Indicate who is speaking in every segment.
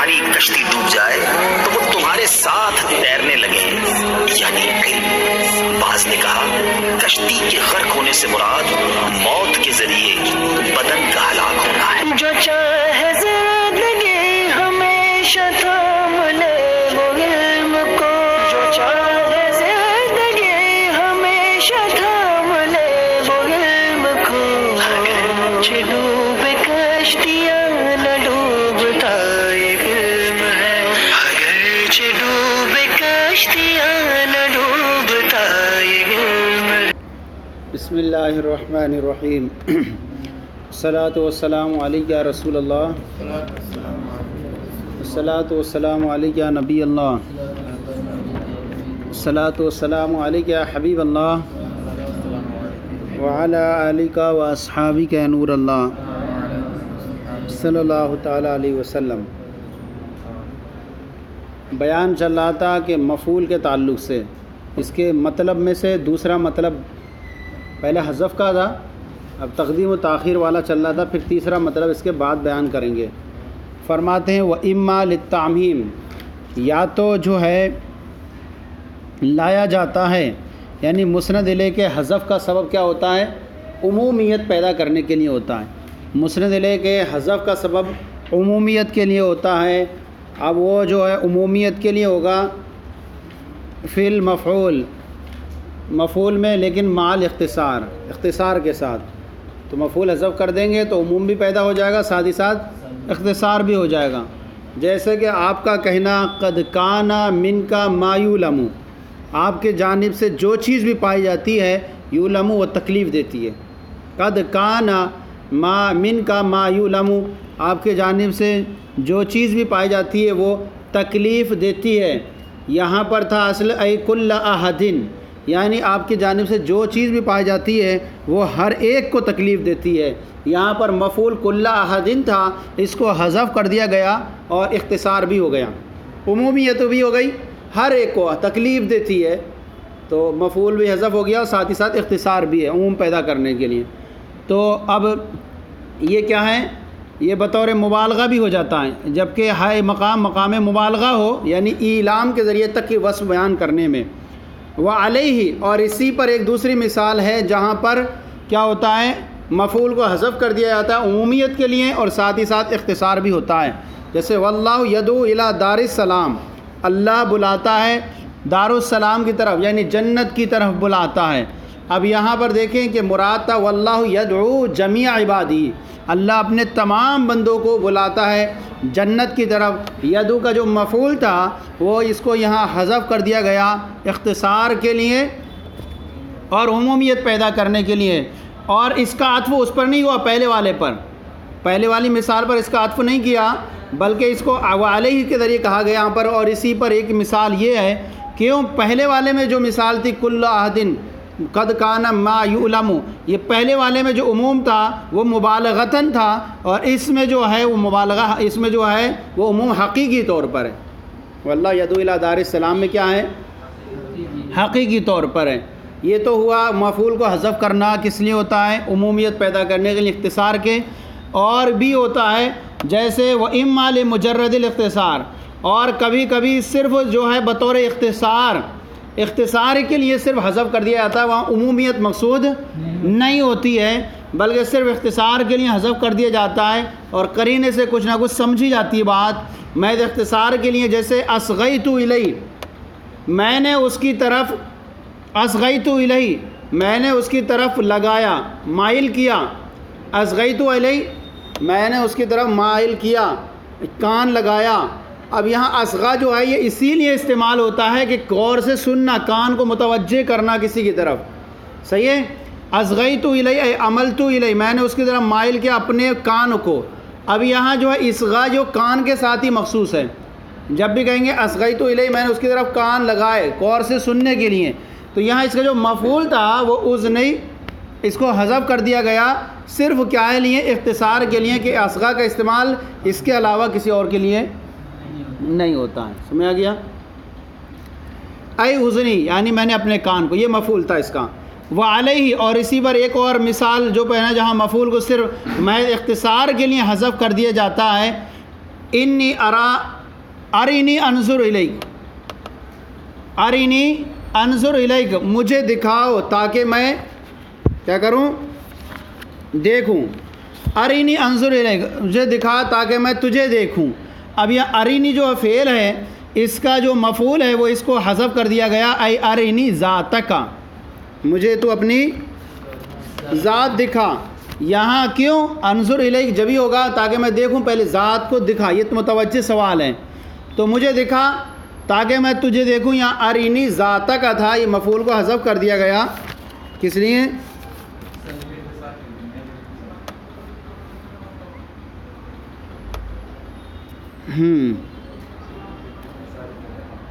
Speaker 1: تمہاری کشتی ڈوب جائے تو وہ تمہارے ساتھ تیرنے لگے، یعنی علم۔ بعض نے کہا کشتی کے غرق ہونے سے مراد موت کے ذریعے بدن کا ہلاک ہونا ہے۔
Speaker 2: جو چاہے زندگی ہمیشہ تھام لے وہ علم کو، جو چاہے زندگی ہمیشہ تھام لے وہ علم کو، اگرچہ ڈوبے کشتیاں نہ ڈوبتا یہ علم ہے، اگرچہ ڈوبے کشتیاں نہ ڈوبتا یہ علم ہے۔
Speaker 3: بسم اللہ الرحمن الرحیم۔ الصلاۃ والسلام علیک یا رسول اللہ، الصلاۃ والسلام علیک یا نبی اللہ، الصلاۃ والسلام علیک یا حبیب اللہ، وعلی آلک و اصحابک یا نور اللہ صلی اللہ تعالیٰ علیہ وسلم۔ بیان چل رہا تھا کہ مفعول کے تعلق سے اس کے مطلب میں سے دوسرا مطلب پہلے حذف کا تھا، اب تقدیم و تاخیر والا چل رہا تھا، پھر تیسرا مطلب اس کے بعد بیان کریں گے۔ فرماتے ہیں وَإِمَّا لِلتَّعْمِيمِ، یا تو جو ہے لایا جاتا ہے، یعنی مسند الیہ کے حذف کا سبب کیا ہوتا ہے؟ عمومیت پیدا کرنے کے لیے ہوتا ہے۔ مسند الیہ کے حذف کا سبب عمومیت کے لیے ہوتا ہے۔ اب وہ جو ہے عمومیت کے لیے ہوگا فی المفعول، مفعول میں لیکن مال اختصار، اختصار کے ساتھ، تو مفعول حذف کر دیں گے تو عموم بھی پیدا ہو جائے گا، ساتھ ہی ساتھ اختصار بھی ہو جائے گا۔ جیسے کہ آپ کا کہنا قد کان من کا ما یعلم، آپ کے جانب سے جو چیز بھی پائی جاتی ہے یعلم وہ تکلیف دیتی ہے۔ قد کان ما من کا ما یعلم، آپ کے جانب سے جو چیز بھی پائی جاتی ہے وہ تکلیف دیتی ہے۔ یہاں پر تھا اصل ای کل احدن، یعنی آپ کی جانب سے جو چیز بھی پائی جاتی ہے وہ ہر ایک کو تکلیف دیتی ہے۔ یہاں پر مفعول کل احدن تھا، اس کو حذف کر دیا گیا اور اختصار بھی ہو گیا، عمومیت بھی ہو گئی، ہر ایک کو تکلیف دیتی ہے، تو مفعول بھی حذف ہو گیا اور ساتھ ہی ساتھ اختصار بھی ہے عموم پیدا کرنے کے لیے۔ تو اب یہ کیا ہے؟ یہ بطور مبالغہ بھی ہو جاتا ہے، جبکہ ہائے مقام مبالغہ ہو، یعنی اعلام کے ذریعے تک کی وصف بیان کرنے میں۔ وعلیہ، اور اسی پر ایک دوسری مثال ہے جہاں پر کیا ہوتا ہے؟ مفعول کو حذف کر دیا جاتا ہے عمومیت کے لیے اور ساتھ ہی ساتھ اختصار بھی ہوتا ہے۔ جیسے واللہ یدعو الی دار السلام، اللہ بلاتا ہے دار السلام کی طرف، یعنی جنت کی طرف بلاتا ہے۔ اب یہاں پر دیکھیں کہ مراد تھا واللہ یدعو جمیع عبادی، اللہ اپنے تمام بندوں کو بلاتا ہے جنت کی طرف۔ یدعو کا جو مفعول تھا وہ اس کو یہاں حذف کر دیا گیا اختصار کے لیے اور عمومیت پیدا کرنے کے لیے، اور اس کا عطف اس پر نہیں ہوا پہلے والے پر، پہلے والی مثال پر اس کا عطف نہیں کیا، بلکہ اس کو علیہ کے ذریعے کہا گیا یہاں پر۔ اور اسی پر ایک مثال یہ ہے کہ پہلے والے میں جو مثال تھی کل احدن قد کان ما یعلم، یہ پہلے والے میں جو عموم تھا وہ مبالغتاً تھا، اور اس میں جو ہے وہ مبالغہ، اس میں جو ہے وہ عموم حقیقی طور پر ہے۔ واللہ یدعو الی دار السلام میں کیا ہے؟ حقیقی طور پر ہے۔ یہ تو ہوا مفعول کو حذف کرنا کس لیے ہوتا ہے؟ عمومیت پیدا کرنے کے لیے اختصار کے، اور بھی ہوتا ہے جیسے وَإِمَّا لِمُجَرَّدِ الاختصار، اور کبھی کبھی صرف جو ہے بطور اختصار کے لیے صرف حذف کر دیا جاتا ہے، وہاں عمومیت مقصود نہیں ہوتی ہے بلکہ صرف اختصار کے لیے حذف کر دیا جاتا ہے، اور قرینے سے کچھ نہ کچھ سمجھی جاتی ہے بات۔ محض اختصار کے لیے جیسے اصغیت الیہ، میں نے اس کی طرف، اصغیت الیہ میں نے اس کی طرف لگایا، مائل کیا، اصغیت الیہ میں نے اس کی طرف مائل کیا، کان لگایا۔ اب یہاں اصغا جو ہے یہ اسی لیے استعمال ہوتا ہے کہ غور سے سننا، کان کو متوجہ کرنا کسی کی طرف، صحیح ہے؟ اصغیت الیہ اے عملت الیہ، میں نے اس کی طرف مائل کیا اپنے کان کو۔ اب یہاں جو ہے اصغا جو کان کے ساتھ ہی مخصوص ہے، جب بھی کہیں گے اصغیت الیہ میں نے اس کی طرف کان لگائے غور سے سننے کے لیے، تو یہاں اس کا جو مفعول تھا وہ اذنی، اس کو حذف کر دیا گیا صرف کیا ہے لیے؟ اختصار کے لیے، کہ اصغا کا استعمال اس کے علاوہ کسی اور کے لیے نہیں ہوتا ہے۔ سمجھ آ گیا؟ اے اذنی یعنی میں نے اپنے کان کو، یہ مفعول تھا اس کا۔ وعلیہ، اور اسی پر ایک اور مثال جو پہنا جہاں مفعول کو صرف محض اختصار کے لیے حذف کر دیا جاتا ہے، انی ارا ارینی انظر الیک، ارینی انظر الیک، مجھے دکھاؤ تاکہ میں کیا کروں، دیکھوں، ارینی انظر الیک، مجھے دکھا تاکہ میں تجھے دیکھوں۔ اب یہ ارینی جو فعل ہے اس کا جو مفعول ہے وہ اس کو حذف کر دیا گیا، ای ارینی ذاتک، مجھے تو اپنی ذات دکھا۔ یہاں کیوں انظر الیک جبھی ہوگا تاکہ میں دیکھوں، پہلے ذات کو دکھا، یہ تو متوجہ سوال ہے، تو مجھے دکھا تاکہ میں تجھے دیکھوں۔ یہاں ارینی ذاتک تھا، یہ مفعول کو حذف کر دیا گیا، کس لیے؟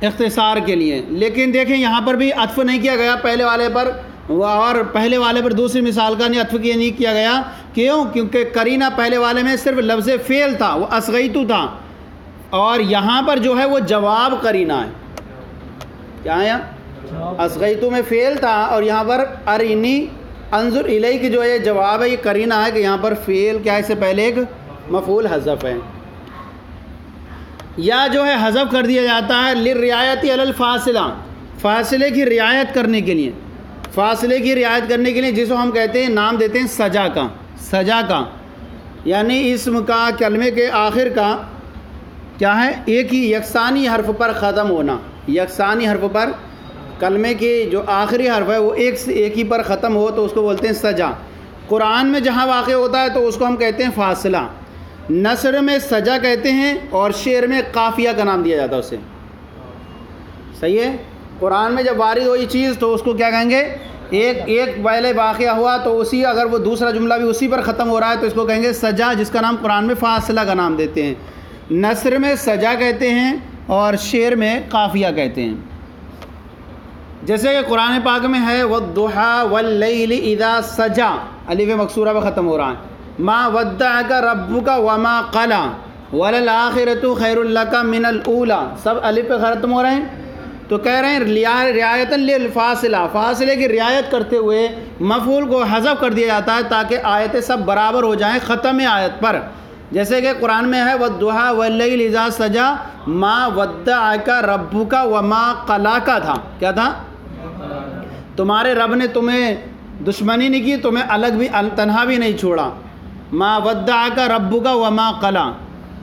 Speaker 3: اختصار کے لیے۔ لیکن دیکھیں یہاں پر بھی عطف نہیں کیا گیا پہلے والے پر، اور پہلے والے پر دوسری مثال کا نہیں عطف نہیں کیا گیا، کیوں؟ کیونکہ قرینہ پہلے والے میں صرف لفظ فعل تھا، وہ اصغیتو تھا، اور یہاں پر جو ہے وہ جواب قرینہ ہے۔ کیا ہے؟ اصغیتو میں فعل تھا اور یہاں پر ارینی انظر الیک جو ہے جواب ہے، یہ قرینہ ہے کہ یہاں پر فعل کیا ہے، اس سے پہلے ایک مفعول حذف ہے، یا جو ہے حذف کر دیا جاتا ہے للرعایت علی الفاصلہ، فاصلے کی رعایت کرنے کے لیے، فاصلے کی رعایت کرنے کے لیے، جس کو ہم کہتے ہیں، نام دیتے ہیں سجا کا، سجا کا یعنی اسم کا، کلمے کے آخر کا کیا ہے، ایک ہی یکسانی حرف پر ختم ہونا، یکسانی حرف پر، کلمے کی جو آخری حرف ہے وہ ایک ہی پر ختم ہو تو اس کو بولتے ہیں سجا۔ قرآن میں جہاں واقع ہوتا ہے تو اس کو ہم کہتے ہیں فاصلہ، نثر میں سجا کہتے ہیں اور شعر میں قافیہ کا نام دیا جاتا ہے اسے، صحیح ہے؟ قرآن میں جب وارد ہوئی چیز تو اس کو کیا کہیں گے، ایک پہلے واقعہ ہوا تو اسی، اگر وہ دوسرا جملہ بھی اسی پر ختم ہو رہا ہے تو اس کو کہیں گے سجا، جس کا نام قرآن میں فاصلہ کا نام دیتے ہیں، نثر میں سجا کہتے ہیں اور شعر میں قافیہ کہتے ہیں۔ جیسے کہ قرآن پاک میں ہے وَالضُّحَىٰ وَاللَّيْلِ اِذَا سَجَا، الف مکسورہ پر ختم ہو رہا ہے، ما ودعک ربک وما قلی وللآخرۃ خیر لک من الاولی، سب الف پہ ختم ہو رہے ہیں، تو کہہ رہے ہیں رعایتاً للفاصلہ، فاصلے کی رعایت کرتے ہوئے مفعول کو حذف کر دیا جاتا ہے تاکہ آیتیں سب برابر ہو جائیں ختم آیت پر۔ جیسے کہ قرآن میں ہے وَالضُّحَىٰ وَاللَّيْلِ اِذَا سَجَا ما وَدَّعَكَ رَبُّكَ وَمَا قَلَاكَ تھا، کیا تھا؟ تمہارے رب نے تمہیں دشمنی نہیں کی، تمہیں الگ بھی تنہا بھی نہیں چھوڑا، ما وَدَّعَكَ رَبُّكَ وَمَا قَلَا،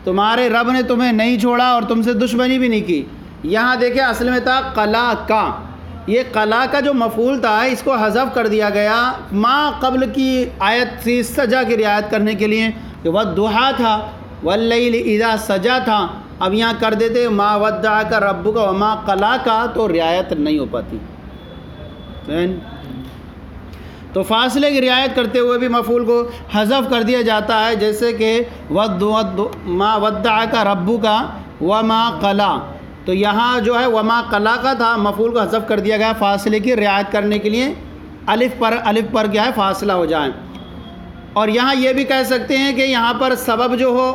Speaker 3: تمہارے رب نے تمہیں نہیں چھوڑا اور تم سے دشمنی بھی نہیں کی۔ یہاں دیکھیں اصل میں تھا قلا کا، یہ قلا کا جو مفعول تھا اس کو حذف کر دیا گیا ما قبل کی آیت سے سجا کی رعایت کرنے کے لیے، کہ وَالضُّحَىٰ تھا، وَاللَّيْلِ اِذَا سَجَا تھا، اب یہاں کر دیتے ما وَدَّعَكَ رَبُّكَ وَمَا قَلَاكَ تو رعایت نہیں ہو پاتی۔ تو فاصلے کی رعایت کرتے ہوئے بھی مفعول کو حذف کر دیا جاتا ہے، جیسے کہ ما وَدَّعَكَ رَبُّكَ وَمَا قَلَا، تو یہاں جو ہے وما قلا کا تھا، مفعول کو حذف کر دیا گیا فاصلے کی رعایت کرنے کے لیے، الف پر کیا ہے فاصلہ ہو جائے۔ اور یہاں یہ بھی کہہ سکتے ہیں کہ یہاں پر سبب جو ہو،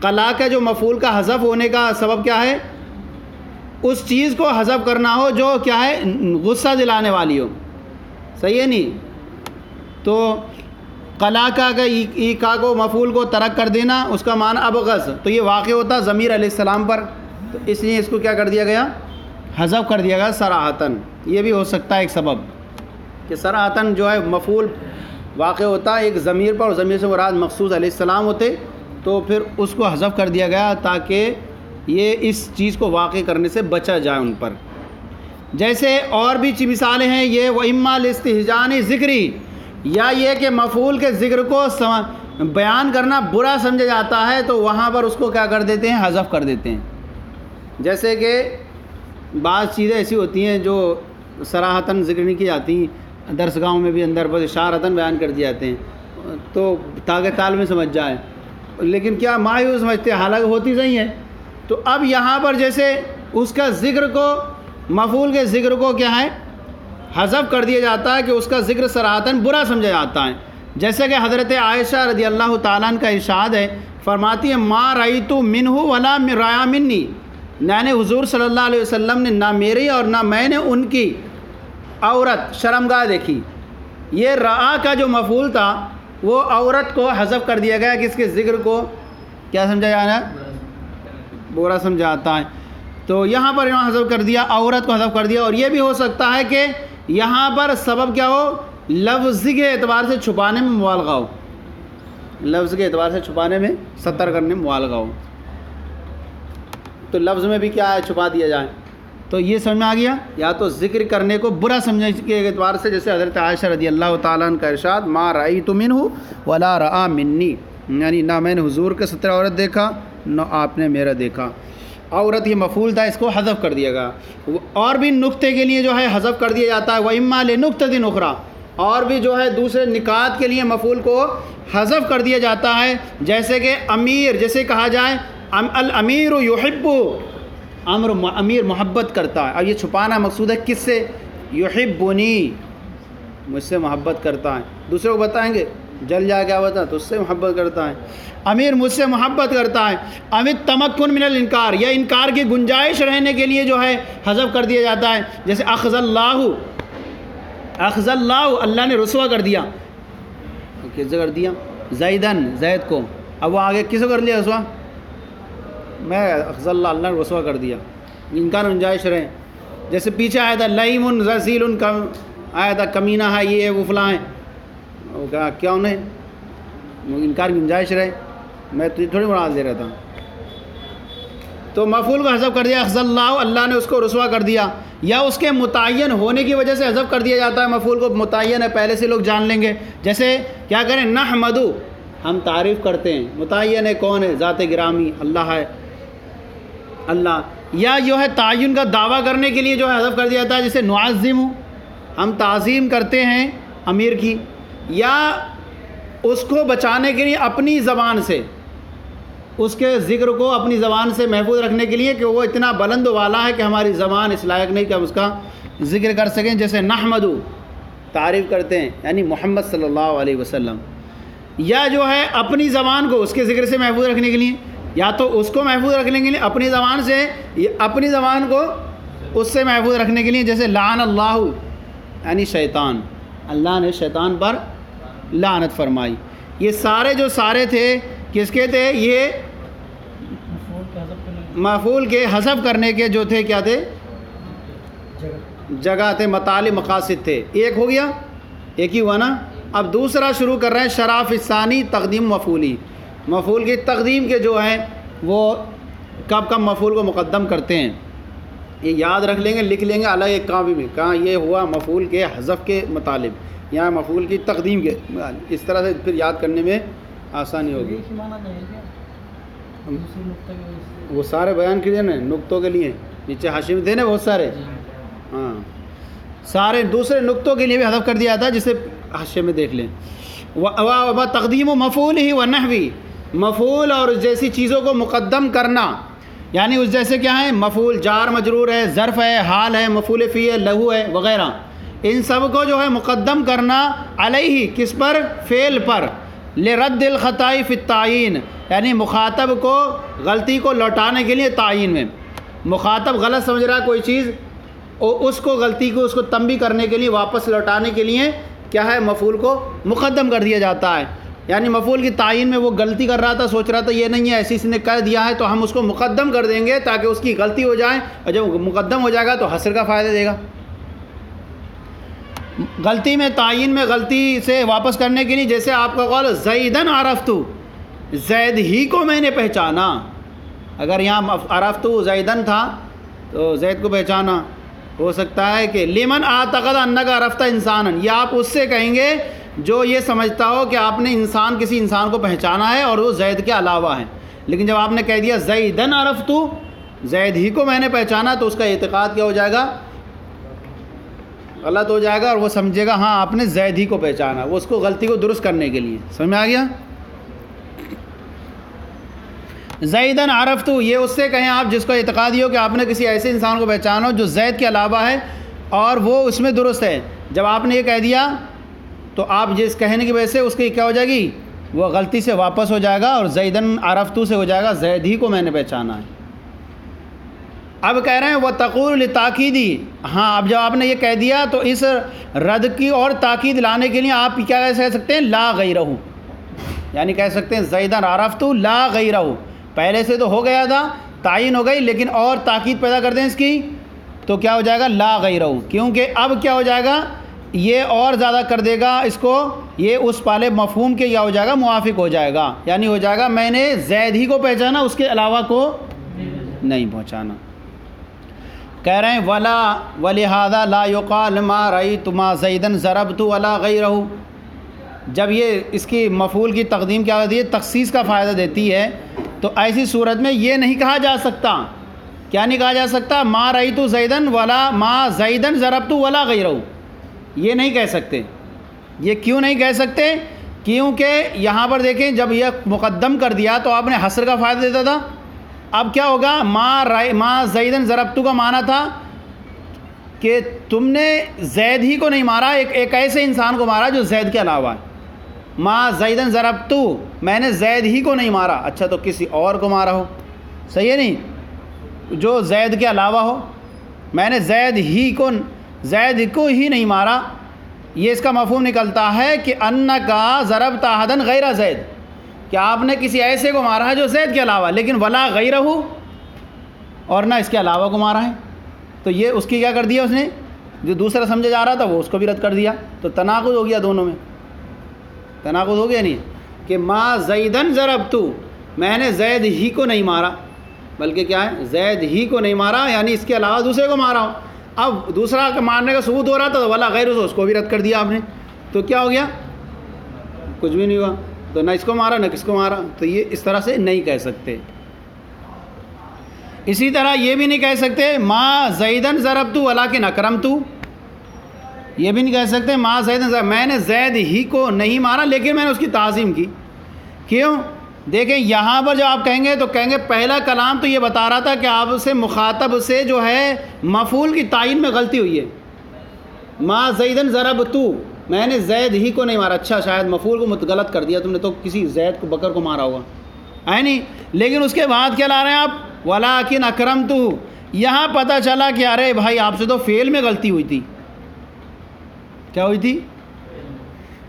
Speaker 3: قلا کا جو مفعول کا حذف ہونے کا سبب کیا ہے، اس چیز کو حذف کرنا ہو جو کیا ہے غصہ دلانے والی ہو، صحیح ہے نہیں؟ تو قلا کا ای کا کو مفعول کو ترک کر دینا، اس کا معنی ابغض، تو یہ واقع ہوتا ضمیر علیہ السلام پر، تو اس لیے اس کو کیا کر دیا گیا، حذف کر دیا گیا صراحتاً۔ یہ بھی ہو سکتا ہے ایک سبب کہ صراحتاً جو ہے مفعول واقع ہوتا ہے ایک ضمیر پر، اور ضمیر سے مراد مخصوص علیہ السلام ہوتے، تو پھر اس کو حذف کر دیا گیا تاکہ یہ اس چیز کو واقع کرنے سے بچا جائے ان پر۔ جیسے اور بھی مثالیں ہیں یہ وَإِمَّا لِاسْتِهْجَانِ ذِكْرِ، یا یہ کہ مفعول کے ذکر کو بیان کرنا برا سمجھا جاتا ہے تو وہاں پر اس کو کیا کر دیتے ہیں، حذف کر دیتے ہیں۔ جیسے کہ بعض چیزیں ایسی ہوتی ہیں جو صراحتاً ذکر نہیں کی جاتی، درسگاہوں میں بھی اندر بس اشارتاً بیان کر دیے جاتے ہیں تو تاکہ طالب میں سمجھ جائے، لیکن کیا مایوس سمجھتے ہیں، حالانکہ ہوتی صحیح ہے۔ تو اب یہاں پر جیسے اس کا ذکر کو، مفعول کے ذکر کو کیا ہے حذف کر دیا جاتا ہے کہ اس کا ذکر صراحتاً برا سمجھا جاتا ہے، جیسے کہ حضرت عائشہ رضی اللہ تعالیٰ عنہ کا ارشاد ہے، فرماتی ہے ما رأیت منہ ولا رأى منی، یعنی حضور صلی اللہ علیہ وسلم نے نہ میری اور نہ میں نے ان کی عورت شرمگاہ دیکھی۔ یہ رعا کا جو مفعول تھا وہ عورت کو حذف کر دیا گیا کہ اس کے ذکر کو کیا سمجھا جانا، برا سمجھا جاتا ہے. تو یہاں پر انہوں نے حذف کر دیا، عورت کو حذف کر دیا. اور یہ بھی ہو سکتا ہے کہ یہاں پر سبب کیا ہو، لفظ کے اعتبار سے چھپانے میں مبالغہ ہو، لفظ کے اعتبار سے چھپانے میں، ستر کرنے میں مبالغہ ہو. تو لفظ میں بھی کیا ہے، چھپا دیا جائے. تو یہ سمجھ میں آ گیا. یا تو ذکر کرنے کو برا سمجھنے کے اعتبار سے، جیسے حضرت عائشہ رضی اللہ تعالیٰ عنہ کا ارشاد، ما رأیت منہ ولا رأى منی، یعنی نہ میں نے حضور کے ستر عورت دیکھا نہ آپ نے میرا دیکھا. عورت یہ مفعول تھا، اس کو حذف کر دیا گا. اور بھی نقطے کے لیے جو ہے حذف کر دیا جاتا ہے، وَإِمَّا لِنُقْتَةٍ أُخْرَىٰ، اور بھی جو ہے دوسرے نکات کے لیے مفعول کو حذف کر دیا جاتا ہے. جیسے کہ امیر، جیسے کہا جائے الامیر یحب، امیر محبت کرتا ہے. اب یہ چھپانا مقصود ہے کس سے، یحبنی، مجھ سے محبت کرتا ہے. دوسرے کو بتائیں گے جل جا کیا ہوتا تو اس سے محبت کرتا ہے. امیر مجھ سے محبت کرتا ہے. امت تمکن من الانکار، یا انکار کی گنجائش رہنے کے لیے جو ہے حذف کر دیا جاتا ہے. جیسے اخذ اللہ، اخذ اللہ، اللہ نے رسوا کر دیا. کس سے کر دیا، زیدن، زید کو. اب وہ آگے کس کو کر لیا رسوا، میں اخذ اللہ، اللہ نے رسوا کر دیا. انکار گنجائش رہے. جیسے پیچھے آیا تھا لئیم رذیل، آیا تھا کمینہ ہے، یہ ہے وہ فلاں ہے. وہ کہا کیا انہیں انکار گنجائش رہے، میں تجھے تھوڑی مراد دے رہا تھا. تو مفعول کو حذف کر دیا، اخذ اللہ، اللہ نے اس کو رسوا کر دیا. یا اس کے متعین ہونے کی وجہ سے حذف کر دیا جاتا ہے. مفعول کو متعین ہے، پہلے سے لوگ جان لیں گے. جیسے کیا کریں، نحمد، ہم تعریف کرتے ہیں. متعین ہے، کون ہے، ذات گرامی اللہ ہے، اللہ. یا جو ہے تعین کا دعویٰ کرنے کے لیے جو ہے حذف کر دیا جاتا ہے. جیسے نعظم، ہم تعظیم کرتے ہیں امیر کی. یا اس کو بچانے کے لیے اپنی زبان سے، اس کے ذکر کو اپنی زبان سے محفوظ رکھنے کے لیے کہ وہ اتنا بلند و بالا ہے کہ ہماری زبان اس لائق نہیں کہ ہم اس کا ذکر کر سکیں. جیسے نحمد، تعریف کرتے ہیں، یعنی محمد صلی اللہ علیہ وسلم. یا جو ہے اپنی زبان کو اس کے ذکر سے محفوظ رکھنے کے لیے، یا تو اس کو محفوظ رکھنے کے لیے اپنی زبان سے، اپنی زبان کو اس سے محفوظ رکھنے کے لیے. جیسے لعن اللہ، یعنی شیطان، اللہ نے شیطان پر لعنت فرمائی. یہ سارے جو سارے تھے کس کے تھے، یہ مفعول کے حذف کرنے کے جو تھے، کیا تھے، جگہ تھے، مطالب، مقاصد تھے. ایک ہو گیا، ایک ہی ہوا نا. اب دوسرا شروع کر رہے ہیں، شراف ثانی، تقدیم مفعولی. مفعول کی تقدیم کے جو ہیں وہ کب کب مفعول کو مقدم کرتے ہیں، یہ یاد رکھ لیں گے، لکھ لیں گے الگ ایک کاپی میں. کہاں یہ ہوا مفعول کے حذف کے مطالب، یہاں مفعول کی تقدیم کے. اس طرح سے پھر یاد کرنے میں آسانی ہوگی. وہ سارے بیان کیے نا نقطوں کے لیے، نیچے حاشیے میں تھے نا بہت سارے. ہاں، سارے دوسرے نقطوں کے لیے بھی حذف کر دیا تھا، جسے حاشیے میں دیکھ لیں. تقدیم و مفعول ہی و نحوی، مفعول اور جیسی چیزوں کو مقدم کرنا، یعنی اس جیسے کیا ہے، مفعول جار مجرور ہے، ظرف ہے، حال ہے، مفعول فی ہے، لہو ہے وغیرہ. ان سب کو جو ہے مقدم کرنا علیہ، کس پر، فعل پر. لرد الخطائی فی التعین، یعنی مخاطب کو غلطی کو لوٹانے کے لیے تعین میں. مخاطب غلط سمجھ رہا ہے کوئی چیز، اور اس کو غلطی کو، اس کو تنبیہ کرنے کے لیے، واپس لوٹانے کے لیے کیا ہے، مفعول کو مقدم کر دیا جاتا ہے. یعنی مفعول کی تعین میں وہ غلطی کر رہا تھا، سوچ رہا تھا یہ نہیں ہے، ایسی اس نے کہہ دیا ہے، تو ہم اس کو مقدم کر دیں گے تاکہ اس کی غلطی ہو جائے. اور جب مقدم ہو جائے گا تو حصر کا فائدہ دے گا. غلطی میں، تعین میں غلطی سے واپس کرنے کے لیے، جیسے آپ کا قول زیدن عرفت، زید ہی کو میں نے پہچانا. اگر یہاں عرفت زیدن تھا تو زید کو پہچانا. ہو سکتا ہے کہ لمن اعتقد انک عرفت انسانا، یہ آپ اس سے کہیں گے جو یہ سمجھتا ہو کہ آپ نے کسی انسان کو پہچانا ہے اور وہ زید کے علاوہ ہے. لیکن جب آپ نے کہہ دیا زیدن عرفت، زید ہی کو میں نے پہچانا، تو اس کا اعتقاد کیا ہو جائے گا، غلط ہو جائے گا، اور وہ سمجھے گا ہاں آپ نے زید ہی کو پہچانا. وہ اس کو غلطی کو درست کرنے کے لیے. سمجھ میں آ گیا. زیدن عرفت، یہ اس سے کہیں آپ جس کو اعتقادی ہو کہ آپ نے کسی ایسے انسان کو پہچانا ہو جو زید کے علاوہ ہے اور وہ اس میں درست ہے. جب آپ نے یہ کہہ دیا تو آپ جس کہنے کی وجہ سے اس کی کیا ہو جائے گی، وہ غلطی سے واپس ہو جائے گا، اور زیدن عرفت سے ہو جائے گا زید ہی کو میں نے پہچانا ہے. اب کہہ رہے ہیں وہ تقول لتاکیدی، ہاں اب جب آپ نے یہ کہہ دیا تو اس رد کی اور تاکید لانے کے لیے آپ کیا کہہ سکتے ہیں، لا غیرہ، یعنی کہہ سکتے ہیں زیدن عرفت لا غیرہ. پہلے سے تو ہو گیا تھا، تعین ہو گئی، لیکن اور تاکید پیدا کر دیں اس کی تو کیا ہو جائے گا؟ لا غیرہ، کیونکہ اب کیا ہو جائے گا؟ یہ اور زیادہ کر دے گا اس کو، یہ اس پالے مفہوم کے کیا ہو جائے گا؟ موافق ہو جائے گا، یعنی ہو جائے گا میں نے زید ہی کو پہچانا، اس کے علاوہ کو نہیں پہچانا۔ کہہ رہے ہیں ولا ولہذا لا یقال ما رأیت ما زیدا ضربت ولا غیرہ۔ جب یہ اس کی مفعول کی تقدیم کیا ہوتی ہے؟ تخصیص کا فائدہ دیتی ہے، تو ایسی صورت میں یہ نہیں کہا جا سکتا، کیا نہیں کہا جا سکتا؟ ما رأیت زیدا ولا ما زیدا ضربت ولا غیرہ، یہ نہیں کہہ سکتے۔ یہ کیوں نہیں کہہ سکتے؟ کیونکہ یہاں پر دیکھیں جب یہ مقدم کر دیا تو آپ نے حصر کا فائدہ دیتا تھا، اب کیا ہوگا؟ ما زیدا ضربت کا معنی تھا کہ تم نے زید ہی کو نہیں مارا، ایک ایسے انسان کو مارا جو زید کے علاوہ ہے۔ ما زیدا ضربت، میں نے زید ہی کو نہیں مارا، اچھا تو کسی اور کو مارا ہو، صحیح ہے نہیں، جو زید کے علاوہ ہو، میں نے زید کو ہی نہیں مارا، یہ اس کا مفہوم نکلتا ہے کہ انکا ضربت احدا غیر زید، کہ آپ نے کسی ایسے کو مارا ہے جو زید کے علاوہ، لیکن ولا غیرہ، اور نہ اس کے علاوہ کو مارا ہے، تو یہ اس کی کیا کر دیا اس نے؟ جو دوسرا سمجھا جا رہا تھا وہ اس کو بھی رد کر دیا، تو تناقض ہو گیا، دونوں میں تناقض ہو گیا نہیں کہ ما زیدن ضربت، میں نے زید ہی کو نہیں مارا، بلکہ کیا ہے؟ زید ہی کو نہیں مارا، یعنی اس کے علاوہ دوسرے کو مارا ہو۔ اب دوسرا مارنے کا ثبوت ہو رہا تھا تو ولا غیر، اس کو بھی رد کر دیا آپ نے، تو کیا ہو گیا؟ کچھ بھی نہیں ہوا، تو نہ اس کو مارا نہ کس کو مارا، تو یہ اس طرح سے نہیں کہہ سکتے۔ اسی طرح یہ بھی نہیں کہہ سکتے ما زیدن ضربت ولکن اکرمت، یہ بھی نہیں کہہ سکتے ما زیدن ضربت، میں نے زید ہی کو نہیں مارا لیکن میں نے اس کی تعظیم کی۔ کیوں؟ دیکھیں یہاں پر جو آپ کہیں گے تو کہیں گے پہلا کلام تو یہ بتا رہا تھا کہ آپ سے مخاطب سے جو ہے مفعول کی تعین میں غلطی ہوئی ہے، ما زیدن ضربت، میں نے زید ہی کو نہیں مارا، اچھا شاید مفعول کو غلط کر دیا تم نے، تو کسی زید کو بکر کو مارا ہوگا، ہے نہیں، لیکن اس کے بعد کیا لا رہے ہیں آپ؟ ولکن اکرمت، یہاں پتہ چلا کہ ارے بھائی آپ سے تو فعل میں غلطی ہوئی تھی، کیا ہوئی تھی؟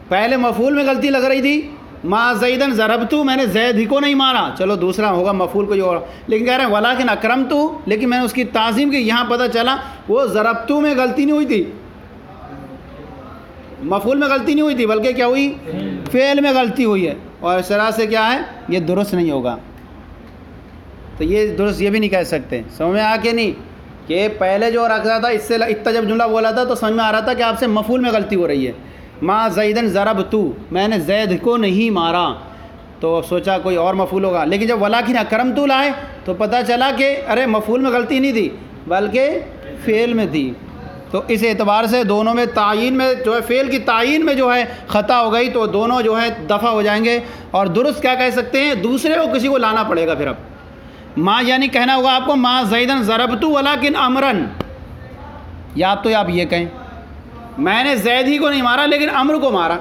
Speaker 3: پہلے مفعول میں غلطی لگ رہی تھی، ما زیدن ضربت، میں نے زید ہی کو نہیں مارا، چلو دوسرا ہوگا مفعول کو جو اور، لیکن کہہ رہے ہیں ولکن اکرمت، لیکن میں نے اس کی تعظیم کی، یہاں پتہ چلا وہ ضربت میں غلطی نہیں ہوئی تھی، مفعول میں غلطی نہیں ہوئی تھی، بلکہ کیا ہوئی؟ فعل میں غلطی ہوئی ہے، اور اس طرح سے کیا ہے؟ یہ درست نہیں ہوگا، تو یہ درست یہ بھی نہیں کہہ سکتے۔ سمجھ میں آ کے نہیں کہ پہلے جو رکھا تھا اس سے اتنا جب جملہ بولا تھا تو سمجھ میں آ رہا تھا کہ آپ سے مفعول میں غلطی ہو رہی ہے، ما زیدن ضربت، میں نے زید کو نہیں مارا، تو سوچا کوئی اور مفعول ہوگا، لیکن جب ولکن اکرمت لائے تو پتہ چلا کہ ارے مفعول میں غلطی نہیں تھی بلکہ فعل میں تھی، تو اس اعتبار سے دونوں میں تعین میں جو ہے فعل کی تعین میں جو ہے خطا ہو گئی، تو دونوں جو ہے دفع ہو جائیں گے، اور درست کیا کہہ سکتے ہیں؟ دوسرے کو کسی کو لانا پڑے گا پھر اب ما، یعنی کہنا ہوگا آپ کو ما زیدن ضربت ولکن امرن، یا تو آپ یہ کہیں میں نے زید ہی کو نہیں مارا لیکن امر کو مارا،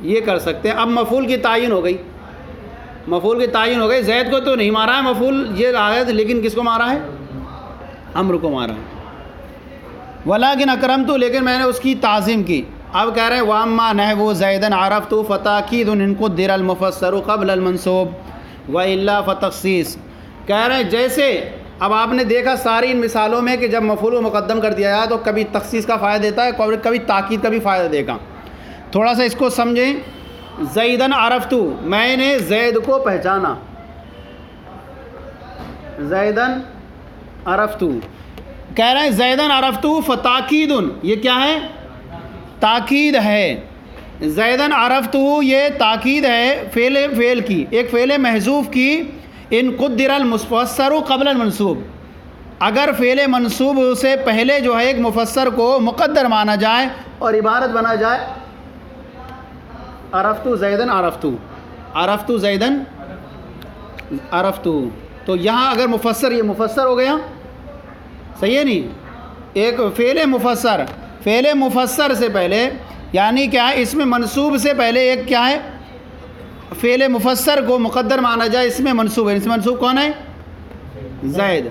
Speaker 3: یہ کر سکتے ہیں۔ اب مفعول کی تعین ہو گئی، مفعول کی تعین ہو گئی، زید کو تو نہیں مارا ہے، مفعول یہ آیا ہے، لیکن کس کو مارا ہے؟ امر کو مارا ہے۔ ولکن اکرمت، لیکن میں نے اس کی تعظیم کی۔ اب کہہ رہے ہیں واما نحو زیدن عرفت فتاکید ان قدر المفسر قبل المنصوب والا فتخصیص، کہہ رہے ہیں جیسے اب آپ نے دیکھا ساری ان مثالوں میں کہ جب مفعول کو مقدم کر دیا جائے تو کبھی تخصیص کا فائدہ دیتا ہے، کبھی تاکید کا بھی فائدہ دے گا، تھوڑا سا اس کو سمجھیں۔ زیدن عرفت، میں نے زید کو پہچانا، زیدن عرفت، کہہ رہے ہیں زیدن عرفت فتاکید، یہ کیا ہے؟ تاکید ہے، زیدن عرفت یہ تاکید ہے فعل کی، ایک فعل محذوف کی، ان قدر المفسر قبل المنصوب، اگر فعل منصوب سے پہلے جو ہے ایک مفسر کو مقدر مانا جائے اور عبارت بنا جائے عرفت زیدن عرفت، عرفت زیدن عرفت، تو یہاں اگر مفسر، یہ مفسر ہو گیا، صحیح ہے نہیں، ایک فعل مفسر سے پہلے، یعنی کیا ہے اس میں منصوب سے پہلے ایک کیا ہے؟ فعل مفسر کو مقدر مانا جائے، اس میں منصوب ہے، اس میں منصوب کون ہے؟ زید،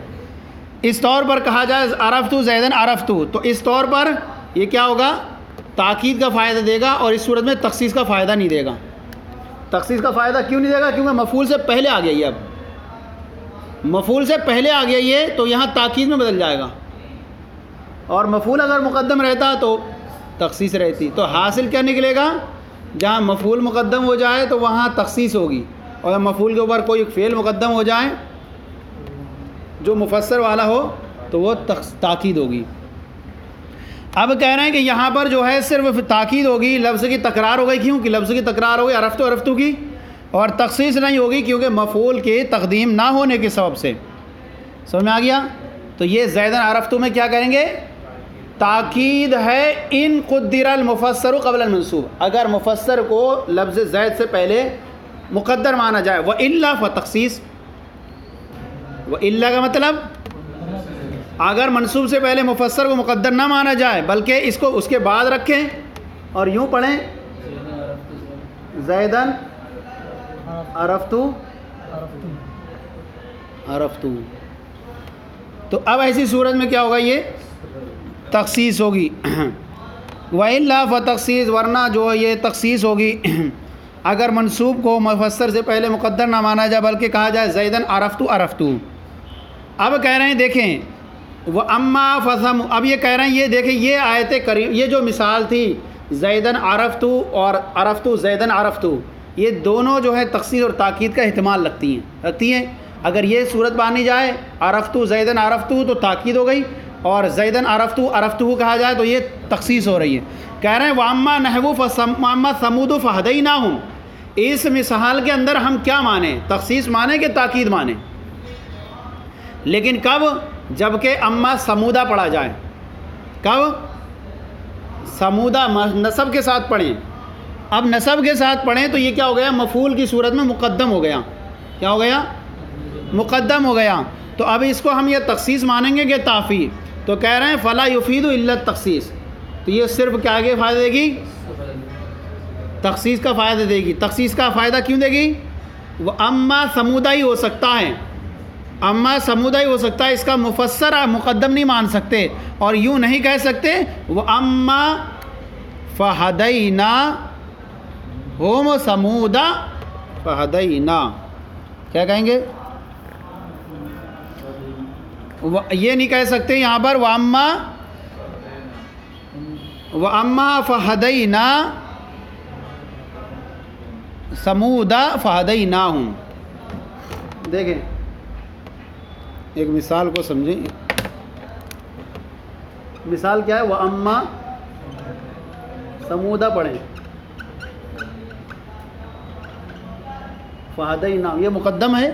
Speaker 3: اس طور پر کہا جائے عرفت زیدن عرفت، تو اس طور پر یہ کیا ہوگا؟ تاکید کا فائدہ دے گا، اور اس صورت میں تخصیص کا فائدہ نہیں دے گا۔ تخصیص کا فائدہ کیوں نہیں دے گا؟ کیونکہ مفعول سے پہلے آ گئی ہے، اب مفعول سے پہلے آ گیا یہ تو یہاں تاکید میں بدل جائے گا، اور مفعول اگر مقدم رہتا تو تخصیص رہتی. تو حاصل کیا نکلے گا؟ جہاں مفعول مقدم ہو جائے تو وہاں تخصیص ہوگی، اور مفعول کے اوپر کوئی فعل مقدم ہو جائے جو مفسر والا ہو تو وہ تاکید ہوگی. اب کہہ رہے ہیں کہ یہاں پر جو ہے صرف تاکید ہوگی، لفظ کی تکرار ہو گئی. کیوں کہ لفظ کی تکرار ہو گئی عرفتو کی، اور تخصیص نہیں ہوگی کیونکہ مفعول کی تقدیم نہ ہونے کے سبب سے. سمجھ میں آ گیا؟ تو یہ زیدن عرفتو میں کیا کریں گے؟ تاکید ہے ان قدر المفسر قبل المنصوب، اگر مفسر کو لفظ زید سے پہلے مقدر مانا جائے. وَإِلَّا فَتَخْصِيص، وَإِلَّا کا مطلب اگر منصوب سے پہلے مفسر کو مقدر نہ مانا جائے بلکہ اس کو اس کے بعد رکھیں اور یوں پڑھیں زیدن عرفتو. تو اب ایسی صورت میں کیا ہوگا؟ یہ تخصیص ہوگی. وَإِلَّا فَتَخْصِيص، ورنہ جو ہے یہ تخصیص ہوگی اگر منصوب کو مفسر سے پہلے مقدر نہ مانا جائے بلکہ کہا جائے زیدن عرفتو. اب کہہ رہے ہیں دیکھیں وَأَمَّا فَثَمُ، اب یہ کہہ رہے ہیں یہ دیکھیں یہ آیت کریم، یہ جو مثال تھی زیدن عرفتو اور عرفتو زیدن عرفتو، یہ دونوں جو ہے تخصیص اور تاکید کا احتمال رکھتی ہیں. اگر یہ صورت مانی جائے عرفتو زیدن عرفتو تو تاکید ہو گئی، اور زیدن عرفتو کہا جائے تو یہ تخصیص ہو رہی ہے. کہہ رہے ہیں وَأَمَّا نَحْوُ وَأَمَّا ثَمُودُ فَهَدَيْنَاهُمْ، اس مثال کے اندر ہم کیا مانیں؟ تخصیص مانیں کہ تاکید مانیں؟ لیکن کب؟ جبکہ اما سمودہ پڑھا جائے. کب؟ سمودہ نصب کے ساتھ پڑھیں. اب نصب کے ساتھ پڑھیں تو یہ کیا ہو گیا؟ مفعول کی صورت میں مقدم ہو گیا. کیا ہو گیا؟ مقدم ہو گیا. تو اب اس کو ہم یہ تخصیص مانیں گے کہ تافی؟ تو کہہ رہے ہیں فلا یفید الا التخصیص، تو یہ صرف کیا آگے فائدہ دے گی؟ تخصیص کا فائدہ دے گی. تخصیص کا فائدہ کیوں دے گی؟ وہ اما سمودہ ہی ہو سکتا ہے، اما سمودہ ہی ہو سکتا ہے، اس کا مفسر مقدم نہیں مان سکتے، اور یوں نہیں کہہ سکتے وہ اما فہدینا ہوم سمودہ فہدینا. کیا کہیں گے؟ یہ نہیں کہہ سکتے یہاں پر وَأَمَّا فَهَدَيْنَا سَمُودَ فَهَدَيْنَاهُمْ. دیکھیں ایک مثال کو سمجھیں. مثال کیا ہے؟ وَأَمَّا سَمُودَ پڑھیں فَهَدَيْنَاهُمْ، یہ مقدم ہے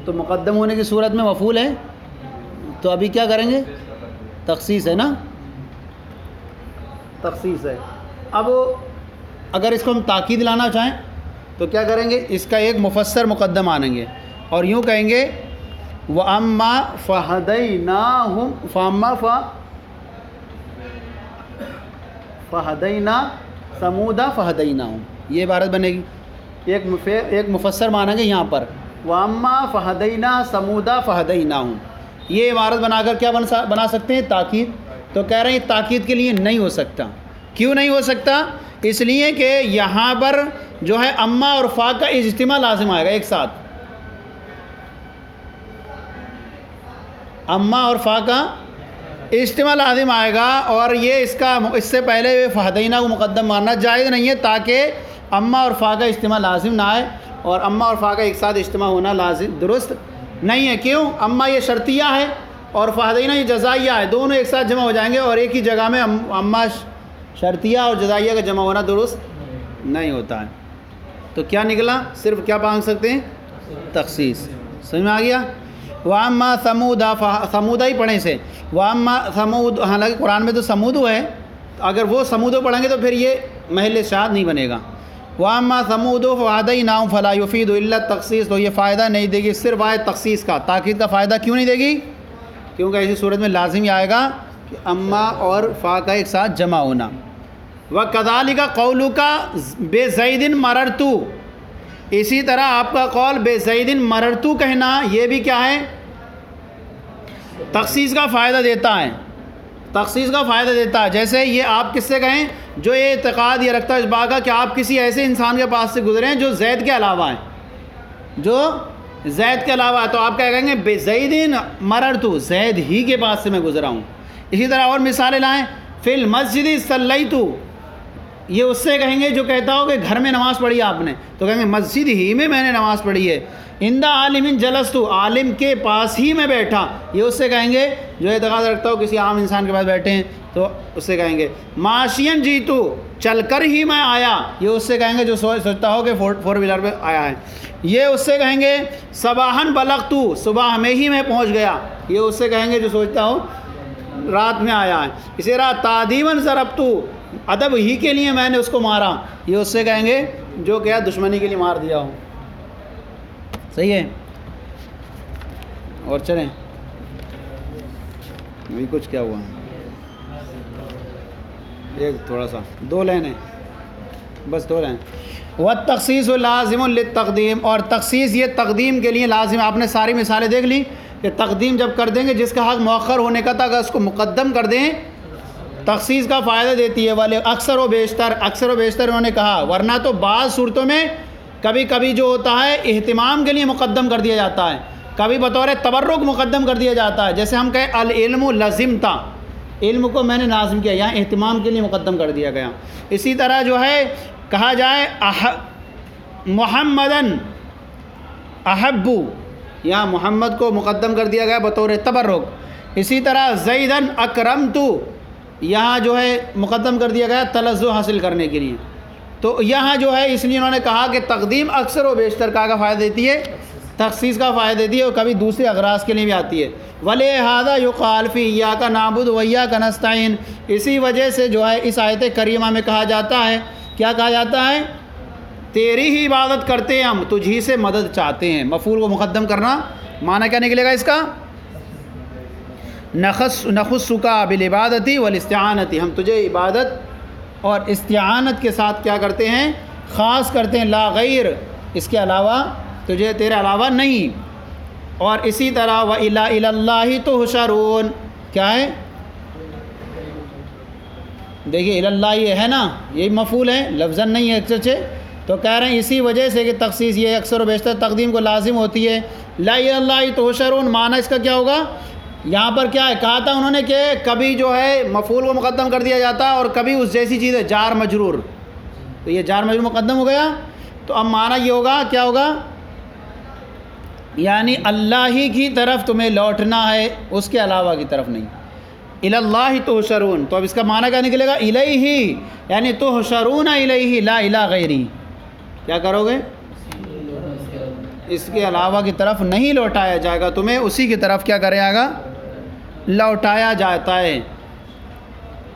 Speaker 3: تو مقدم ہونے کی صورت میں مفعول ہے، تو ابھی کیا کریں گے؟ تخصیص ہے نا، تخصیص ہے. اب اگر اس کو ہم تاکید لانا چاہیں تو کیا کریں گے؟ اس کا ایک مفسر مقدم آنیں گے اور یوں کہیں گے وَأَمَّا فَهَدَيْنَاهُمْ فَأَمَّا فَهَدَيْنَا ثَمُودَ فَهَدَيْنَاهُمْ، یہ عبارت بنے گی. ایک مفسر مانیں گے یہاں پر وَأَمَّا فَهَدَيْنَا ثَمُودَ فَهَدَيْنَاهُمْ، یہ عبارت بنا کر کیا بنا سکتے ہیں؟ تاکید. تو کہہ رہے ہیں تاکید کے لیے نہیں ہو سکتا. کیوں نہیں ہو سکتا؟ اس لیے کہ یہاں پر جو ہے اما اور فا کا اجتماع لازم آئے گا ایک ساتھ. اما اور فا کا اجتماع لازم آئے گا، اور یہ اس سے پہلے فہدینہ کو مقدم ماننا جائز نہیں ہے تاکہ اما اور فا کا اجتماع لازم نہ آئے، اور اما اور فا کا ایک ساتھ اجتماع ہونا لازم درست نہیں ہے. کیوں؟ اما یہ شرطیہ ہے اور فہدینہ یہ جزائیہ ہے، دونوں ایک ساتھ جمع ہو جائیں گے، اور ایک ہی جگہ میں اما شرطیہ اور جزائیہ کا جمع ہونا درست نہیں ہوتا ہے. تو کیا نکلا؟ صرف کیا مانگ سکتے ہیں؟ تخصیص. سمجھ میں آ گیا؟ وَأَمَّا ثَمُودَ ثمودہ ہی پڑھیں سے وَأَمَّا ثَمُودَ، حالانکہ قرآن میں تو سمود ہے، اگر وہ سمود پڑھیں گے تو پھر یہ محل شاہد نہیں بنے گا. وَأَمَّا ثَمُودُ فَهَدَيْنَاهُمْ فَلَا يُفِيدُ إِلَّا التَّخْصِيص، تو یہ فائدہ نہیں دے گی صرف آئے تخصیص کا. تاکید کا فائدہ کیوں نہیں دے گی؟ کیونکہ ایسی صورت میں لازم ہی آئے گا کہ اما اور فا کا ایک ساتھ جمع ہونا. وَكَذَلِكَ قَوْلُكَ بِزَيْدٍ مَرَرْتُ، اسی طرح آپ کا قول بِزَيْدٍ مَرَرْتُ کہنا یہ بھی کیا ہے؟ تخصیص کا فائدہ دیتا ہے. تخصیص کا فائدہ دیتا ہے. جیسے یہ آپ کس سے کہیں جو یہ اعتقاد یہ رکھتا ہے اس بات کا کہ آپ کسی ایسے انسان کے پاس سے گزرے ہیں جو زید کے علاوہ ہیں، جو زید کے علاوہ تو آپ کیا کہیں گے بے زیدین مررتو، زید ہی کے پاس سے میں گزرا ہوں۔ اسی طرح اور مثالیں لائیں، فی المسجد صلیتو، یہ اس سے کہیں گے جو کہتا ہو کہ گھر میں نماز پڑھی آپ نے، تو کہیں گے مسجد ہی میں نے نماز پڑھی ہے۔ عند عالم جلستو، عالم کے پاس ہی میں بیٹھا، یہ اس سے کہیں گے جو اعتقاد رکھتا ہو کسی عام انسان کے پاس بیٹھے ہیں تو اس سے کہیں گے۔ معاشین جیتو، چل کر ہی میں آیا، یہ اس سے کہیں گے جو سوچتا ہو کہ فور ویلر پہ آیا ہے۔ یہ اس سے کہیں گے صباحن بلغتو، صبح میں ہی میں پہنچ گیا، یہ اس سے کہیں گے جو سوچتا ہو رات میں آیا ہے۔ اسی طرح تعدیباً ضربتو، ادب ہی کے لیے میں نے اس کو مارا، یہ اس سے کہیں گے جو کیا دشمنی کے لیے مار دیا ہو۔ صحیح ہے، اور چلیں ابھی کچھ کیا ہوا ہے، ایک تھوڑا سا 2 لائنیں، بس 2 لائن۔ والتخصیص لازم للتقدیم، اور تخصیص یہ تقدیم کے لیے لازم، آپ نے ساری مثالیں دیکھ لی کہ تقدیم جب کر دیں گے جس کا حق مؤخر ہونے کا تھا اگر اس کو مقدم کر دیں تخصیص کا فائدہ دیتی ہے۔ والے اکثر و بیشتر انہوں نے کہا، ورنہ تو بعض صورتوں میں کبھی کبھی جو ہوتا ہے اہتمام کے لیے مقدم کر دیا جاتا ہے، کبھی بطور تبرک مقدم کر دیا جاتا ہے، جیسے ہم کہیں العلم لزمتا، علم کو میں نے لازم کیا، یہاں اہتمام کے لیے مقدم کر دیا گیا۔ اسی طرح جو ہے کہا جائے محمدن احبو، یہاں محمد کو مقدم کر دیا گیا بطور تبرک۔ اسی طرح زیدن اکرمتو، یہاں جو ہے مقدم کر دیا گیا تلذذ حاصل کرنے کے لیے۔ تو یہاں جو ہے اس لیے انہوں نے کہا کہ تقدیم اکثر و بیشتر کا فائدہ دیتی ہے، تخصیص کا فائدہ دیتی ہے، اور کبھی دوسرے اغراض کے لیے بھی آتی ہے۔ وَلِهَذَا يُقَالُ فِي إِيَّاكَ نَعْبُدُ وَإِيَّاكَ نَسْتَعِينُ، اسی وجہ سے جو ہے اس آیت کریمہ میں کہا جاتا ہے، کیا کہا جاتا ہے؟ تیری ہی عبادت کرتے ہیں ہم، تجھی سے مدد چاہتے ہیں۔ مفعول کو مقدم کرنا معنی کیا نکلے گا اس کا؟ نخصک بالعبادت والاستعانت، ہم تجھے عبادت اور استعانت کے ساتھ کیا کرتے ہیں؟ خاص کرتے ہیں، لا غیر، اس کے علاوہ تجھے تیرے علاوہ نہیں۔ اور اسی طرح وَإِلَى اللَّهِ تُحْشَرُونَ، کیا ہے؟ دیکھیے اِلَى اللَّهِ یہ ہے نا، یہی مفعول ہے، لفظاً نہیں ہے اچھے، تو کہہ رہے ہیں اسی وجہ سے کہ تخصیص یہ اکثر و بیشتر تقدیم کو لازم ہوتی ہے۔ لا إِلَى اللَّهِ تُحْشَرُونَ، معنی اس کا کیا ہوگا؟ یہاں پر کیا ہے کہا تھا انہوں نے کہ کبھی جو ہے مفعول کو مقدم کر دیا جاتا ہے اور کبھی اس جیسی چیز ہے جار مجرور، تو یہ جار مجرور مقدم ہو گیا، تو اب معنی یہ ہوگا کیا ہوگا؟ یعنی اللہ ہی کی طرف تمہیں لوٹنا ہے، اس کے علاوہ کی طرف نہیں۔ الی اللہ تحشرون، تو اب اس کا معنی کیا نکلے گا؟ الیہ، یعنی تحشرون الیہ لا الی غیری، کیا کرو گے؟ اس کے علاوہ کی طرف نہیں لوٹایا جائے گا تمہیں، اسی کی طرف کیا کرے گا؟ لوٹایا جاتا ہے۔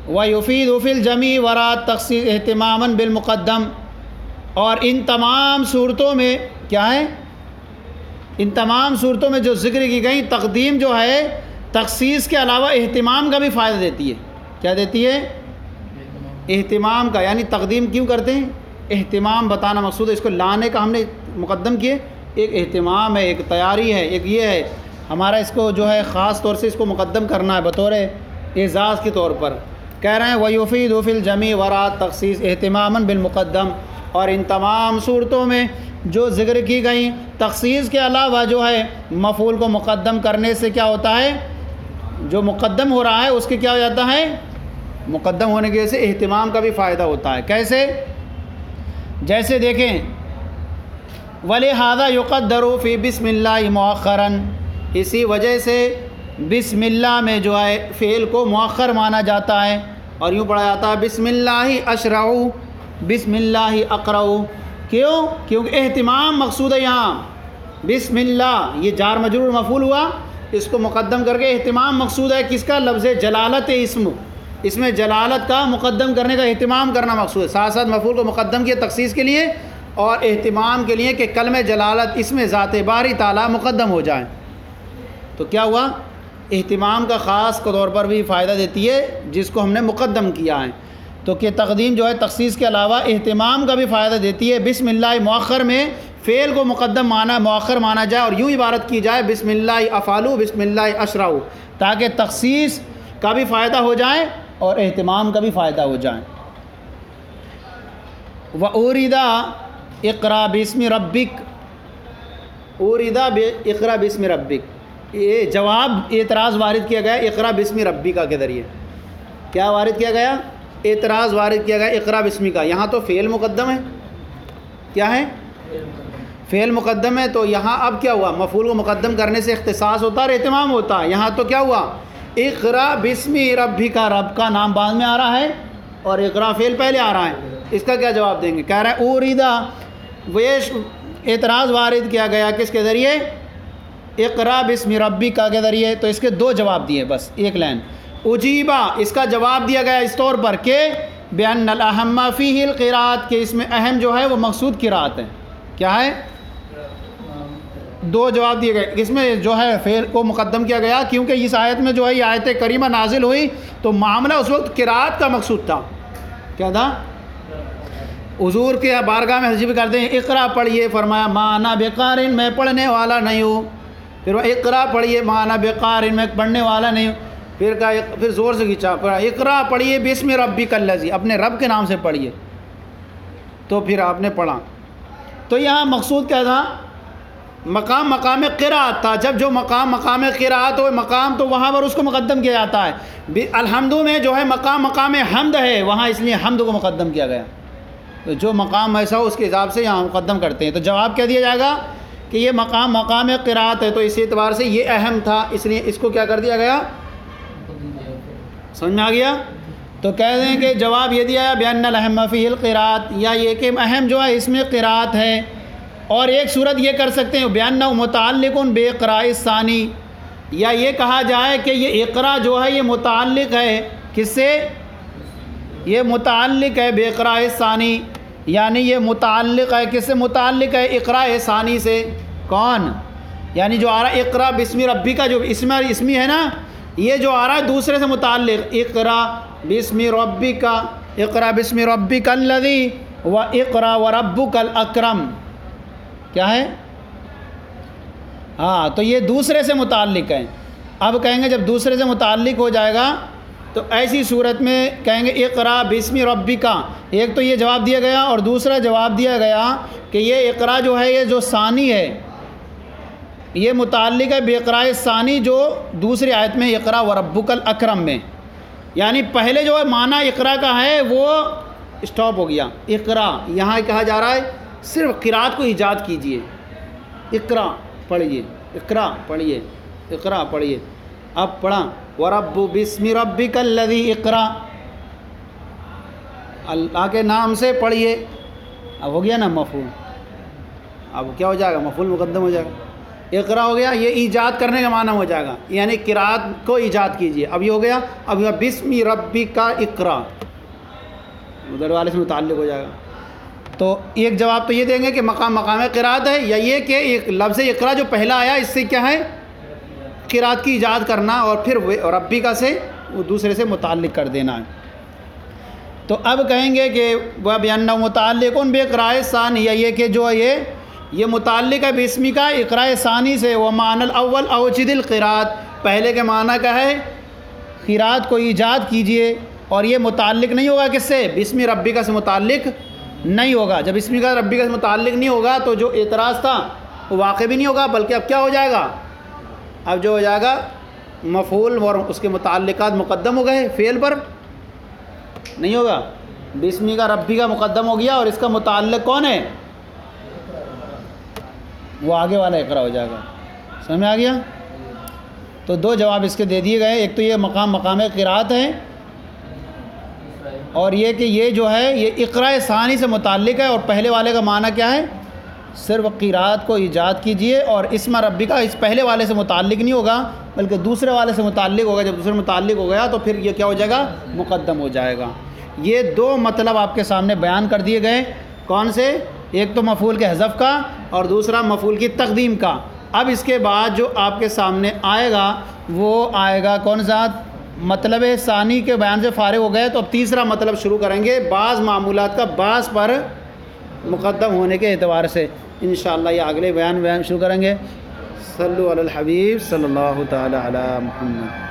Speaker 3: وَيُفِيدُ فِي الْجَمِيعِ وَرَاءَ التَّخْصِيصِ اہتماماً بالمقدم، اور ان تمام صورتوں میں کیا ہے؟ ان تمام صورتوں میں جو ذکر کی گئی تقدیم جو ہے تخصیص کے علاوہ اہتمام کا بھی فائدہ دیتی ہے۔ کیا دیتی ہے؟ اہتمام کا، یعنی تقدیم کیوں کرتے ہیں؟ اہتمام بتانا مقصود ہے، اس کو لانے کا ہم نے مقدم کیے، ایک اہتمام ہے، ایک تیاری ہے، ایک یہ ہے ہمارا، اس کو جو ہے خاص طور سے اس کو مقدم کرنا ہے بطور اعزاز کے طور پر۔ کہہ رہے ہیں وَيُفِيدُ فِي الْجَمِيعِ وَرَاءَ التَّخْصِيصِ اہتماماً بالمقدم، اور ان تمام صورتوں میں جو ذکر کی گئیں تخصیص کے علاوہ جو ہے مفعول کو مقدم کرنے سے کیا ہوتا ہے؟ جو مقدم ہو رہا ہے اس کے کیا ہو جاتا ہے؟ مقدم ہونے کی وجہ سے اہتمام کا بھی فائدہ ہوتا ہے۔ کیسے؟ جیسے دیکھیں وَلِهَذَا يُقَدَّرُ فِي بِسْمِ اللَّهِ مُؤَخَّرًا، اسی وجہ سے بسم اللہ میں جو ہے فعل کو مؤخر مانا جاتا ہے اور یوں پڑھا جاتا ہے بسم اللہ اشرع، بسم اللہ اقرع۔ کیوں؟ کیونکہ اہتمام مقصود ہے یہاں، بسم اللہ یہ جار مجرور مفعول ہوا، اس کو مقدم کر کے اہتمام مقصود ہے کس کا؟ لفظ جلالت اسم، اس میں جلالت کا مقدم کرنے کا اہتمام کرنا مقصود ہے، ساتھ ساتھ مفعول کو مقدم کیا تخصیص کے لیے اور اہتمام کے لیے کہ کلمہ جلالت اس میں ذات باری تعالیٰ مقدم ہو جائے۔ تو کیا ہوا؟ اہتمام کا خاص طور پر بھی فائدہ دیتی ہے جس کو ہم نے مقدم کیا ہے، تو کہ تقدیم جو ہے تخصیص کے علاوہ اہتمام کا بھی فائدہ دیتی ہے۔ بسم اللہ مؤخر میں فعل کو مقدم مانا مؤخر مانا جائے اور یوں عبارت کی جائے بسم اللہ افعلوا بسم اللہ اشرعوا، تاکہ تخصیص کا بھی فائدہ ہو جائے اور اہتمام کا بھی فائدہ ہو جائے۔ وَأُورِدَ اقرأ بِاسْمِ رَبِّكَ، اوریدا اقرا بسم ربک، یہ جواب اعتراض وارد کیا گیا اقرا بسم ربک کے ذریعے. کیا وارد کیا گیا؟ اعتراض وارد کیا گیا اقرا بسم کا. یہاں تو فعل مقدم ہے، کیا ہے؟ فعل مقدم ہے. تو یہاں اب کیا ہوا؟ مفعول کو مقدم کرنے سے اختصاص ہوتا ہے اور اہتمام ہوتا ہے. یہاں تو کیا ہوا؟ اقرا بسم ربک کا، رب کا نام بعد میں آ رہا ہے اور اقرا فعل پہلے آ رہا ہے. اس کا کیا جواب دیں گے؟ کہہ رہا ہے اوریدا، ویش اعتراض وارد کیا گیا کس کے ذریعے؟ اقرا بسم ربک کے ذریعے. تو اس کے دو جواب دیے، بس ایک لائن. اجیبا، اس کا جواب دیا گیا اس طور پر کہ بان الاہم فیہ القراءۃ، کہ اس میں اہم جو ہے وہ مقصود قراءت ہے. کیا ہے؟ دو جواب دیے گئے. اس میں جو ہے فعل کو مقدم کیا گیا کیونکہ اس آیت میں جو ہے یہ آیت کریمہ نازل ہوئی تو معاملہ اس وقت قراءت کا مقصود تھا. کیا تھا؟ حضور کے بارگاہ میں حضور کرتے ہیں اقرا پڑھیے، فرمایا ما انا بقارن، میں پڑھنے والا نہیں ہوں. پھر وہ اقرا پڑھیے، ما انا بقارن، میں پڑھنے والا نہیں ہوں. پھر کہا، پھر زور سے کھینچا، اقرا پڑھیے بسم ربک الذی، اپنے رب کے نام سے پڑھیے. تو پھر آپ نے پڑھا. تو یہاں مقصود کیا تھا؟ مقام قراءت تھا. جب جو مقام قراءت ہو، مقام تو وہاں پر اس کو مقدم کیا جاتا ہے. الحمد میں جو ہے مقام حمد ہے، وہاں اس لیے حمد کو مقدم کیا گیا. تو جو مقام ایسا ہو اس کے حساب سے یہاں مقدم کرتے ہیں. تو جواب کیا دیا جائے گا کہ یہ مقام قراءت ہے، تو اس اعتبار سے یہ اہم تھا، اس لیے اس کو کیا کر دیا گیا؟ سمجھ میں آ گیا؟ تو کہہ دیں کہ جواب یہ دیا ہے بان الاہم فیہ القراءۃ، یا یہ کہ اہم جو ہے اس میں قراءت ہے. اور ایک صورت یہ کر سکتے ہیں بانہ متعلق باقراء الثانی، یا یہ کہا جائے کہ یہ اقرا جو ہے یہ متعلق ہے کس سے؟ یہ متعلق ہے باقراء الثانی، یعنی یہ متعلق ہے کس سے؟ متعلق ہے اقراء ثانی سے. کون؟ یعنی جو آ رہا ہے اقرا بسم ربک کا جو اسمی ہے نا، یہ جو آ رہا ہے دوسرے سے متعلق، اقرا بسم ربک، اقرا بسم ربک الذی و اقرا وربک الاکرم. کیا ہے؟ ہاں، تو یہ دوسرے سے متعلق ہے. اب کہیں گے جب دوسرے سے متعلق ہو جائے گا تو ایسی صورت میں کہیں گے اقرا بسم ربک. ایک تو یہ جواب دیا گیا اور دوسرا جواب دیا گیا کہ یہ اقرا جو ہے یہ جو ثانی ہے یہ متعلق ہے باقراء ثانی جو دوسری آیت میں اقرا وربک الاکرم میں. یعنی پہلے جو ہے معنی اقرا کا ہے وہ اسٹاپ ہو گیا. اقرا یہاں کہا جا رہا ہے صرف قراءت کو ایجاد کیجئے. اقرا پڑھیے، اقرا پڑھیے، اقرا پڑھیے. اب پڑھا ورب بسم ربک الذی، اقرا اللہ کے نام سے پڑھیے. اب ہو گیا نا مفعول. اب کیا ہو جائے گا؟ مفعول مقدم ہو جائے گا. اقرا ہو گیا، یہ ایجاد کرنے کا معنی ہو جائے گا، یعنی قراءت کو ایجاد کیجئے. اب یہ ہو گیا. اب یہ بسم ربک اقرا ادھر والے سے متعلق ہو جائے گا. تو ایک جواب تو یہ دیں گے کہ مقام قراءت ہے، یا یہ کہ ایک لفظ اقرا جو پہلا آیا اس سے کیا ہے؟ قراءت کی ایجاد کرنا، اور پھر ربک سے وہ دوسرے سے متعلق کر دینا ہے. تو اب کہیں گے کہ وہ بانہ متعلق باقراء ثانی، یا یہ کہ جو یہ متعلق ہے بسمی کا اقراء ثانی سے. وہ معنی الاول اوجد القراءت، پہلے کے معنی کا ہے قراءت کو ایجاد کیجئے، اور یہ متعلق نہیں ہوگا کس سے؟ بسم ربک سے متعلق نہیں ہوگا. جب بسم ربک سے متعلق نہیں ہوگا تو جو اعتراض تھا وہ واقع بھی نہیں ہوگا، بلکہ اب کیا ہو جائے گا؟ اب جو ہو جائے گا مفعول اور اس کے متعلقات مقدم ہو گئے، فعل پر نہیں ہوگا. بسم کا ربی کا مقدم ہو گیا اور اس کا متعلق کون ہے؟ وہ آگے والا اقرا ہو جائے گا. سمجھ میں آ گیا؟ تو دو جواب اس کے دے دیے گئے. ایک تو یہ مقام قراءت ہے، اور یہ کہ یہ جو ہے یہ اقراء ثانی سے متعلق ہے، اور پہلے والے کا معنی کیا ہے؟ صرف قراءت کو ایجاد کیجئے، اور اسم ربی کا اس پہلے والے سے متعلق نہیں ہوگا بلکہ دوسرے والے سے متعلق ہوگا. جب دوسرے متعلق ہو گیا تو پھر یہ کیا ہو جائے گا؟ مقدم ہو جائے گا. یہ دو مطلب آپ کے سامنے بیان کر دیے گئے. کون سے؟ ایک تو مفعول کے حذف کا اور دوسرا مفعول کی تقدیم کا. اب اس کے بعد جو آپ کے سامنے آئے گا وہ آئے گا کون سا؟ مطلب ثانی کے بیان سے فارغ ہو گئے تو اب تیسرا مطلب شروع کریں گے بعض معمولات کا بعض پر مقدم ہونے کے اعتبار سے. انشاءاللہ یہ اگلے بیان شروع کریں گے. صلو علی الحبیب صلی اللہ تعالی علی محمد.